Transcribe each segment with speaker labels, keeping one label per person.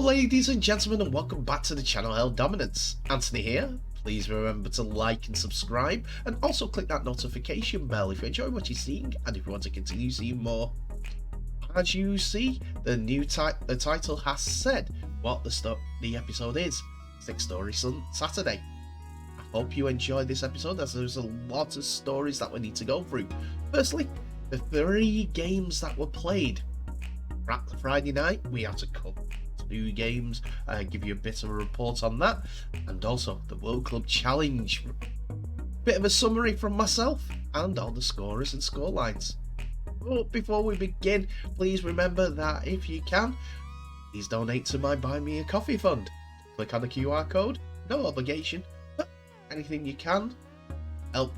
Speaker 1: ladies and gentlemen, and welcome back to the channel Held Dominance. Anthony here. Please remember to like and subscribe, and also click that notification bell if you enjoy what you're seeing and if you want to continue seeing more. As you see, the title has said what the episode is. 6 Stories Saturday. I hope you enjoyed this episode, as there's a lot of stories that we need to go through. Firstly, the 3 games that were played. Friday night, we had to cover 2 games, give you a bit of a report on that, and also the World Club Challenge. Bit of a summary from myself and all the scorers and scorelines. But before we begin, please remember that if you can, please donate to my Buy Me a Coffee fund. Click on the QR code, no obligation, but anything you can help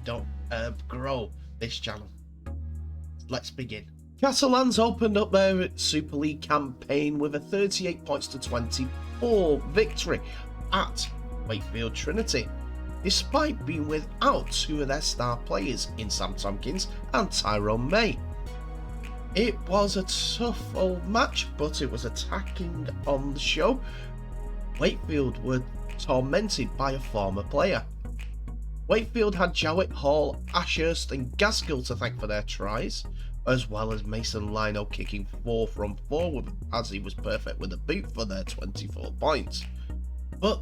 Speaker 1: grow this channel. Let's begin. Catalans opened up their Super League campaign with a 38 points to 24 victory at Wakefield Trinity, despite being without 2 of their star players in Sam Tompkins and Tyrone May. It was a tough old match, but it was attacking on the show. Wakefield were tormented by a former player. Wakefield had Jowett, Hall, Ashurst and Gaskell to thank for their tries, as well as Mason Lino kicking 4 from 4 as he was perfect with a boot for their 24 points. But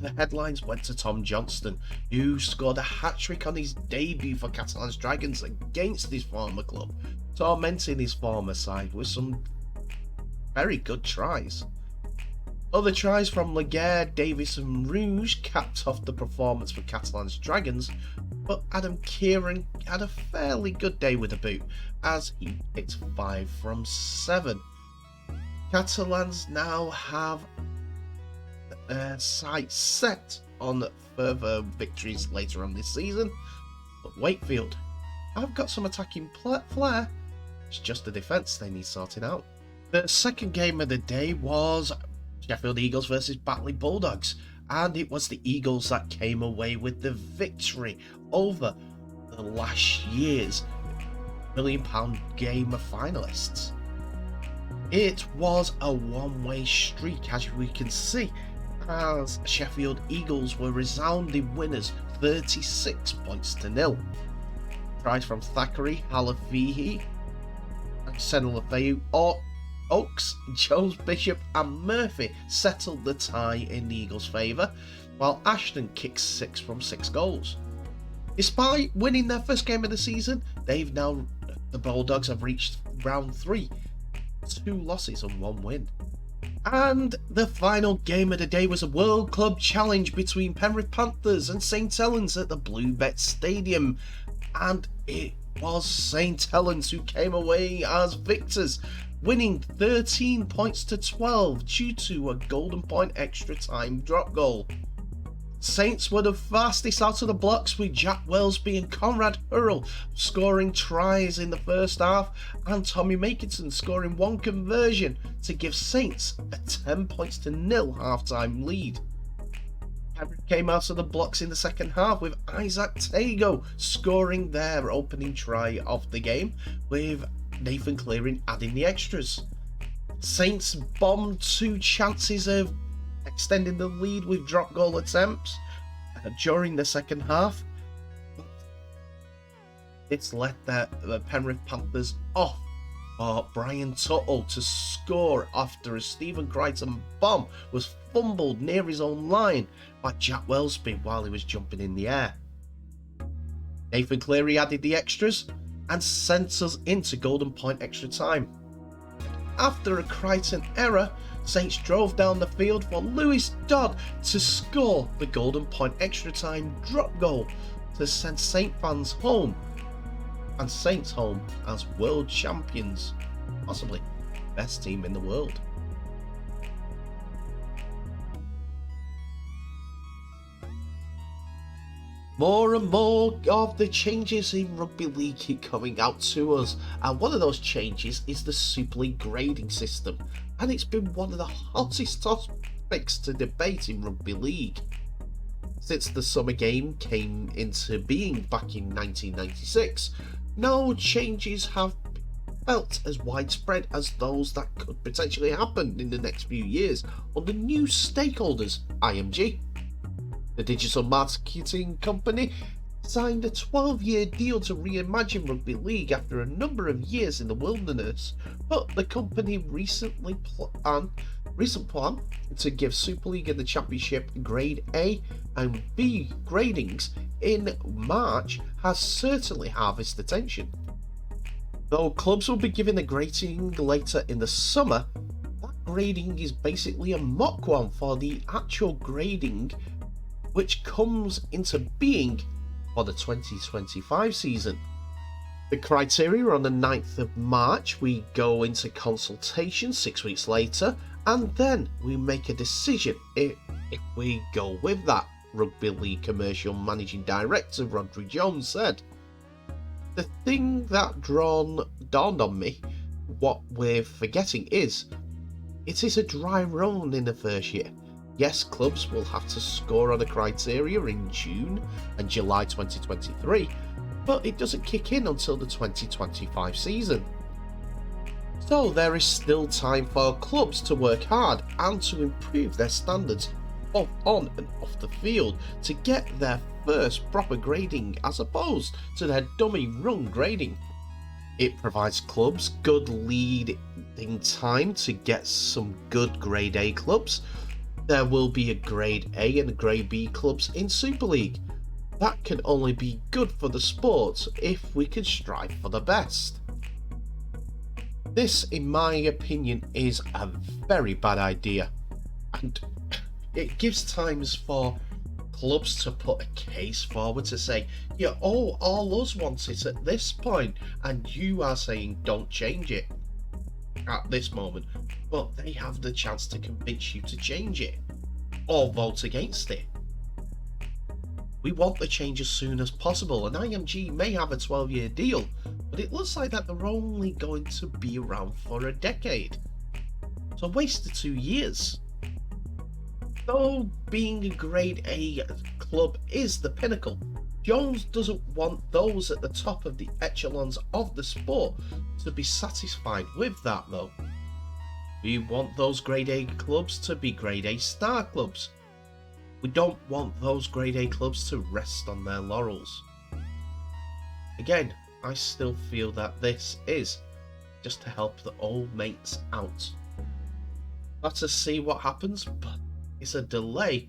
Speaker 1: the headlines went to Tom Johnston, who scored a hat-trick on his debut for Catalans Dragons against his former club, tormenting his former side with some very good tries. Other tries from Laguerre, Davis and Rouge capped off the performance for Catalans Dragons, but Adam Kieran had a fairly good day with a boot, as he hit 5 from 7. Catalans now have sights set on further victories later on this season, but Wakefield have got some attacking flair. It's just the defence they need sorting out. The second game of the day was Sheffield Eagles versus Batley Bulldogs, and it was the Eagles that came away with the victory over the last year's £1 million game of finalists. It was a one-way streak, as we can see, as Sheffield Eagles were resounding winners 36 points to 0. Tries from Thackeray, Halafihi, Senelafeu, Oaks, Jones, Bishop and Murphy settled the tie in the Eagles' favour, while Ashton kicked 6 from 6 goals. Despite winning their first game of the season, the Bulldogs have reached round 3, 2 losses and 1 win. And the final game of the day was a World Club Challenge between Penrith Panthers and St Helens at the Bluebet Stadium, and it was St Helens who came away as victors, winning 13 points to 12 due to a golden point extra time drop goal. Saints were the fastest out of the blocks, with Jack Wellesby and Conrad Hurrell scoring tries in the first half, and Tommy Makinson scoring 1 conversion to give Saints a 10 points to 0 half-time lead. Penrith came out of the blocks in the second half, with Isaac Tago scoring their opening try of the game, with Nathan Clearing adding the extras. Saints bombed 2 chances of extending the lead with drop goal attempts during the second half. It's let the Penrith Panthers off for Brian Tuttle to score after a Stephen Crichton bomb was fumbled near his own line by Jack Wellesby while he was jumping in the air. Nathan Cleary added the extras and sent us into golden point extra time. After a Crichton error, Saints drove down the field for Lewis Dodd to score the golden point extra time drop goal to send Saint fans home, and Saints home as world champions, possibly best team in the world. More and more of the changes in Rugby League keep coming out to us, and one of those changes is the Super League grading system, and it's been one of the hottest topics to debate in Rugby League. Since the summer game came into being back in 1996, no changes have felt as widespread as those that could potentially happen in the next few years under new stakeholders, IMG. The digital marketing company signed a 12-year deal to reimagine Rugby League after a number of years in the wilderness, but the company recent plan to give Super League and the Championship Grade A and B gradings in March has certainly harvested attention. Though clubs will be given a grading later in the summer, that grading is basically a mock one for the actual grading which comes into being for the 2025 season. The criteria on the 9th of March, we go into consultation 6 weeks later, and then we make a decision if we go with that, Rugby League Commercial Managing Director Rodri Jones said. The thing that dawned on me, what we're forgetting is, it is a dry run in the first year. Yes, clubs will have to score on the criteria in June and July 2023, but it doesn't kick in until the 2025 season. So there is still time for clubs to work hard and to improve their standards both on and off the field to get their first proper grading as opposed to their dummy run grading. It provides clubs good leading time to get some good Grade A clubs. There will be a Grade A and a Grade B clubs in Super League. That can only be good for the sport if we can strive for the best. This, in my opinion, is a very bad idea, and it gives times for clubs to put a case forward to say, yeah, all us want it at this point, and you are saying don't change it at this moment, but they have the chance to convince you to change it or vote against it. We want the change as soon as possible, and IMG may have a 12-year deal, but it looks like that they're only going to be around for a decade. So a waste of 2 years. Though being a Grade A club is the pinnacle, Jones doesn't want those at the top of the echelons of the sport to be satisfied with that though. We want those Grade A clubs to be Grade A star clubs. We don't want those Grade A clubs to rest on their laurels. Again, I still feel that this is just to help the old mates out. Let us see what happens, but it's a delay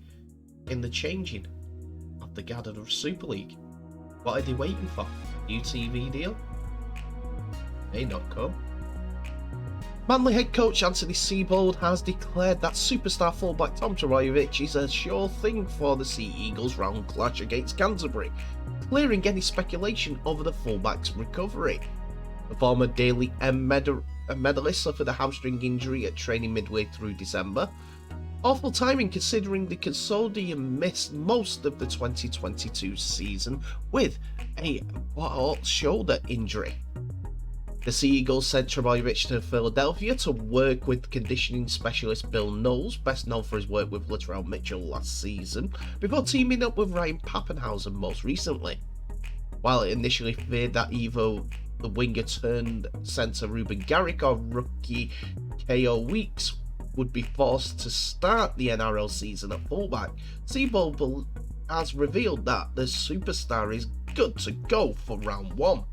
Speaker 1: in the changing of the guard of Super League. What are they waiting for? New TV deal? May not come. Manly head coach Anthony Seibold has declared that superstar fullback Tom Trbojevic is a sure thing for the Sea Eagles' round clash against Canterbury, clearing any speculation over the fullback's recovery. The former Daily M medalist suffered a hamstring injury at training midway through December. Awful timing considering the custodian missed most of the 2022 season with a shoulder injury. The Sea Eagles sent Trbojevic to Philadelphia to work with conditioning specialist Bill Knowles, best known for his work with Latrell Mitchell last season, before teaming up with Ryan Pappenhausen most recently. While it initially feared that either the winger turned centre Ruben Garrick or rookie K.O. Weeks would be forced to start the NRL season at fullback, Seibold has revealed that the superstar is good to go for round 1.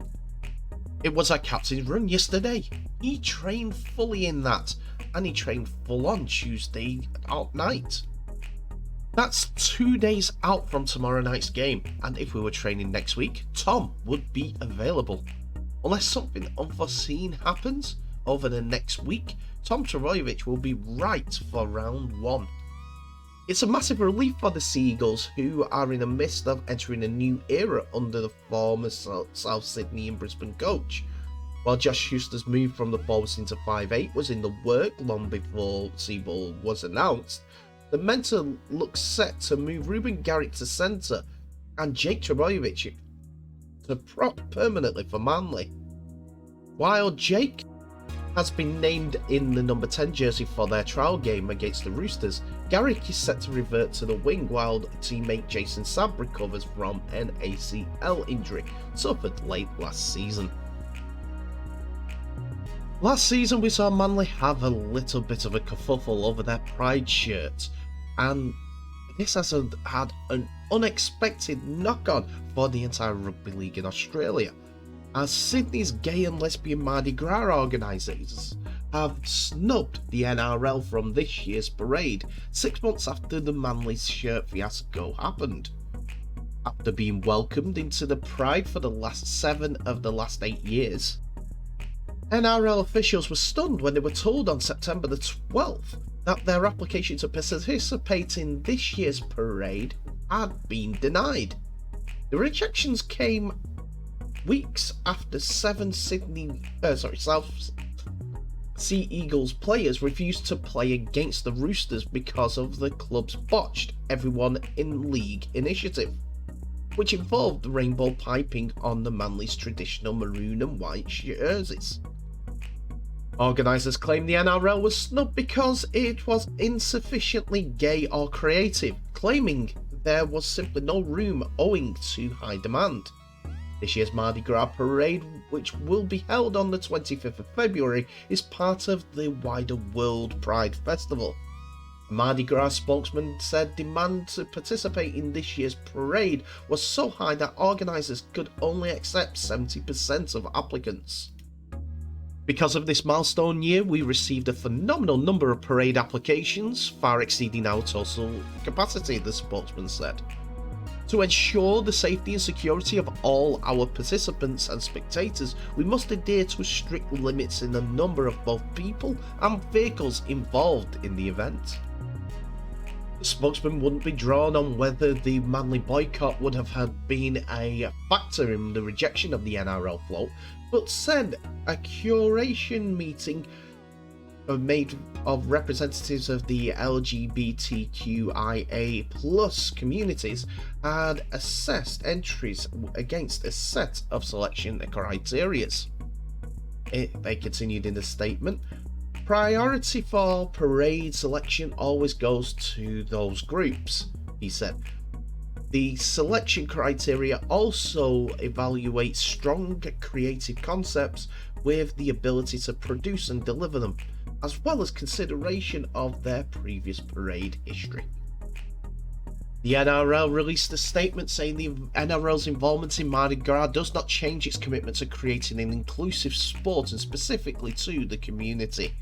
Speaker 1: It was a captain's run yesterday. He trained fully in that, and he trained full on Tuesday night. That's 2 days out from tomorrow night's game, and if we were training next week, Tom would be available. Unless something unforeseen happens over the next week, Tom Trbojevic will be right for round 1. It's a massive relief for the Sea Eagles, who are in the midst of entering a new era under the former South Sydney and Brisbane coach. While Josh Schuster's move from the forwards into 5'8" was in the work long before Seibold was announced, the mentor looks set to move Ruben Garrick to centre and Jake Trbojevic to prop permanently for Manly. While Jake has been named in the number 10 jersey for their trial game against the Roosters, Garrick is set to revert to the wing while teammate Jason Sabb recovers from an ACL injury suffered late last season. Last season we saw Manly have a little bit of a kerfuffle over their Pride shirt, and this has had an unexpected knock-on for the entire rugby league in Australia, as Sydney's gay and lesbian Mardi Gras organisers have snubbed the NRL from this year's parade 6 months after the Manly shirt fiasco happened. After being welcomed into the Pride for the last 7 of the last 8 years, NRL officials were stunned when they were told on September the 12th that their application to participate in this year's parade had been denied. The rejections came weeks after 7 South Sea Eagles players refused to play against the Roosters because of the club's botched everyone in league initiative, which involved rainbow piping on the Manly's traditional maroon and white jerseys. Organisers claim the NRL was snubbed because it was insufficiently gay or creative, claiming there was simply no room owing to high demand. This year's Mardi Gras parade, which will be held on the 25th of February, is part of the wider World Pride Festival. A Mardi Gras spokesman said demand to participate in this year's parade was so high that organisers could only accept 70% of applicants. Because of this milestone year, we received a phenomenal number of parade applications, far exceeding our total capacity, the spokesman said. To ensure the safety and security of all our participants and spectators, we must adhere to strict limits in the number of both people and vehicles involved in the event. The spokesman wouldn't be drawn on whether the Manly boycott would have been a factor in the rejection of the NRL float, but said a curation meeting made of representatives of the LGBTQIA+ communities had assessed entries against a set of selection criteria. They continued in the statement, "Priority for parade selection always goes to those groups," he said. The selection criteria also evaluate strong creative concepts with the ability to produce and deliver them, as well as consideration of their previous parade history. The NRL released a statement saying the NRL's involvement in Mardi Gras does not change its commitment to creating an inclusive sport and specifically to the community.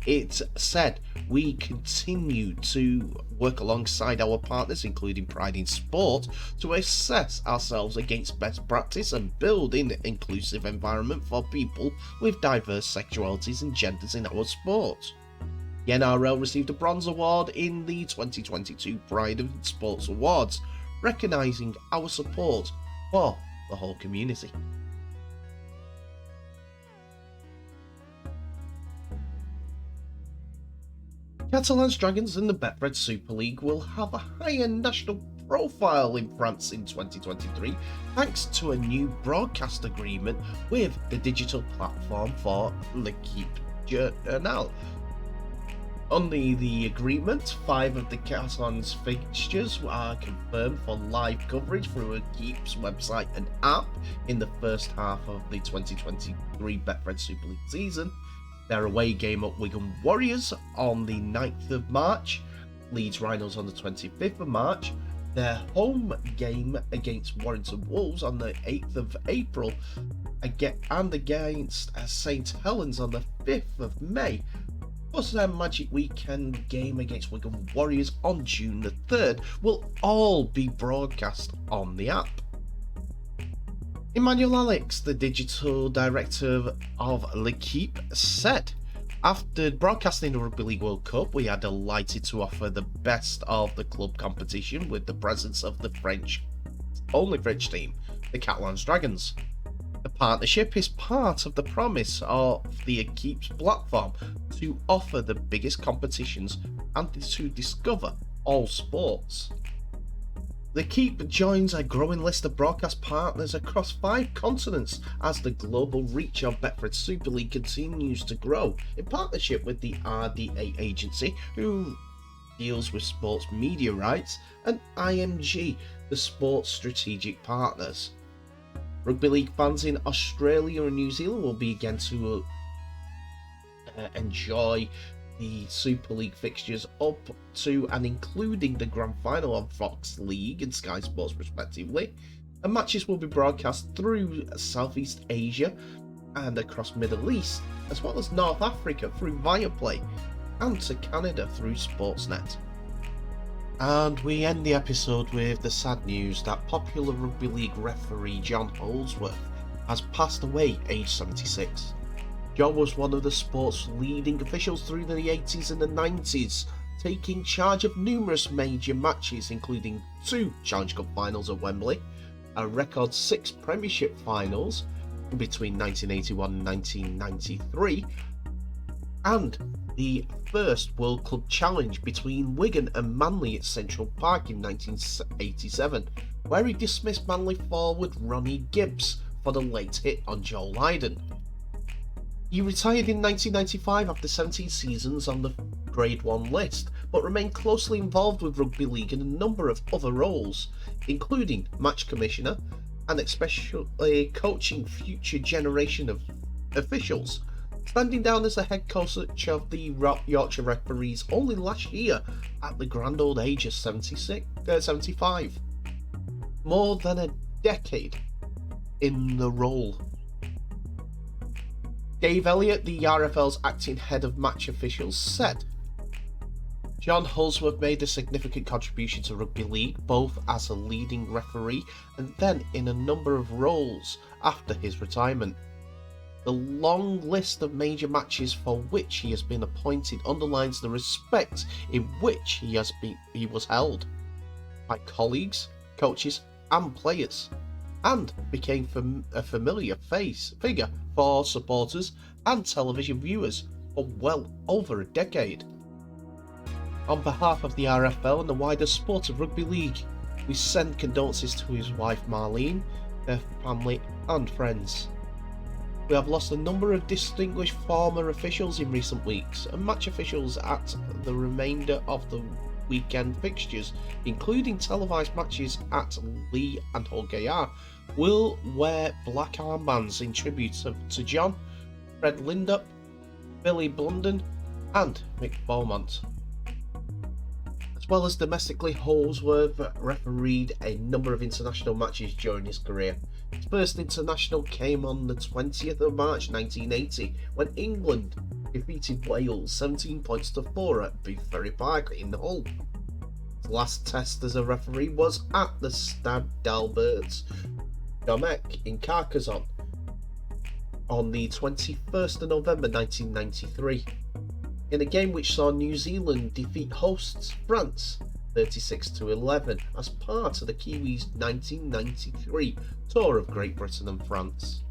Speaker 1: It said, "We continue to work alongside our partners, including Pride in Sport, to assess ourselves against best practice and build an inclusive environment for people with diverse sexualities and genders in our sport." The NRL received a Bronze Award in the 2022 Pride in Sports Awards, recognising our support for the whole community. Catalan's Dragons and the Betfred Super League will have a higher national profile in France in 2023 thanks to a new broadcast agreement with the digital platform for L'Équipe Journal. Under the agreement, 5 of the Catalan's fixtures are confirmed for live coverage through L'Équipe's website and app in the first half of the 2023 Betfred Super League season. Their away game at Wigan Warriors on the 9th of March, Leeds Rhinos on the 25th of March, their home game against Warrington Wolves on the 8th of April, and against St Helens on the 5th of May, plus their Magic Weekend game against Wigan Warriors on June the 3rd, will all be broadcast on the app. Emmanuel Alex, the digital director of L'Équipe, said, "After broadcasting the Rugby League World Cup, we are delighted to offer the best of the club competition with the presence of the only French team, the Catalan's Dragons. The partnership is part of the promise of the L'Équipe's platform to offer the biggest competitions and to discover all sports." L'Équipe joins a growing list of broadcast partners across 5 continents as the global reach of Betfred Super League continues to grow, in partnership with the RDA agency, who deals with sports media rights, and IMG, the sports strategic partners. Rugby league fans in Australia and New Zealand will begin to enjoy the Super League fixtures up to and including the Grand Final on Fox League and Sky Sports respectively. And matches will be broadcast through Southeast Asia and across Middle East, as well as North Africa through Viaplay, and to Canada through Sportsnet. And we end the episode with the sad news that popular rugby league referee John Holdsworth has passed away aged 76. John was one of the sport's leading officials through the 80s and the 90s, taking charge of numerous major matches including 2 Challenge Cup finals at Wembley, a record 6 Premiership finals between 1981 and 1993, and the first World Club Challenge between Wigan and Manly at Central Park in 1987, where he dismissed Manly forward Ronnie Gibbs for the late hit on Joe Lydon. He retired in 1995 after 17 seasons on the Grade 1 list, but remained closely involved with rugby league in a number of other roles, including match commissioner and especially coaching future generation of officials, standing down as the head coach of the Yorkshire referees only last year at the grand old age of 75. More than a decade in the role. Dave Elliott, the RFL's acting head of match officials, said, "John Holdsworth made a significant contribution to rugby league, both as a leading referee and then in a number of roles after his retirement. The long list of major matches for which he has been appointed underlines the respect in which he was held by colleagues, coaches and players, and became a familiar figure for supporters and television viewers for well over a decade. On behalf of the RFL and the wider sport of rugby league, we send condolences to his wife Marlene, their family and friends. We have lost a number of distinguished former officials in recent weeks, and match officials at the remainder of the weekend fixtures, including televised matches at Lee and Hull KR, will wear black armbands in tribute to John, Fred Lindup, Billy Blunden and Mick Beaumont. As well as domestically, Holdsworth refereed a number of international matches during his career. His first international came on the 20th of March 1980 when England defeated Wales 17 points to 4 at Ferry Park in Hull. His last test as a referee was at the Stade d'Albert Domenech in Carcassonne on the 21st of November 1993, in a game which saw New Zealand defeat hosts France 36-11 as part of the Kiwis' 1993 tour of Great Britain and France.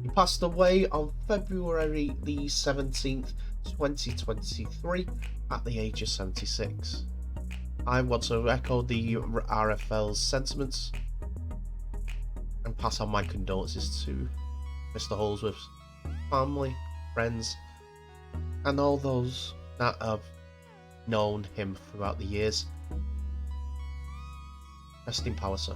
Speaker 1: He passed away on February the 17th, 2023 at the age of 76. I want to echo the RFL's sentiments and pass on my condolences to Mr. Holdsworth's family, friends, and all those that have known him throughout the years. Rest in power, sir.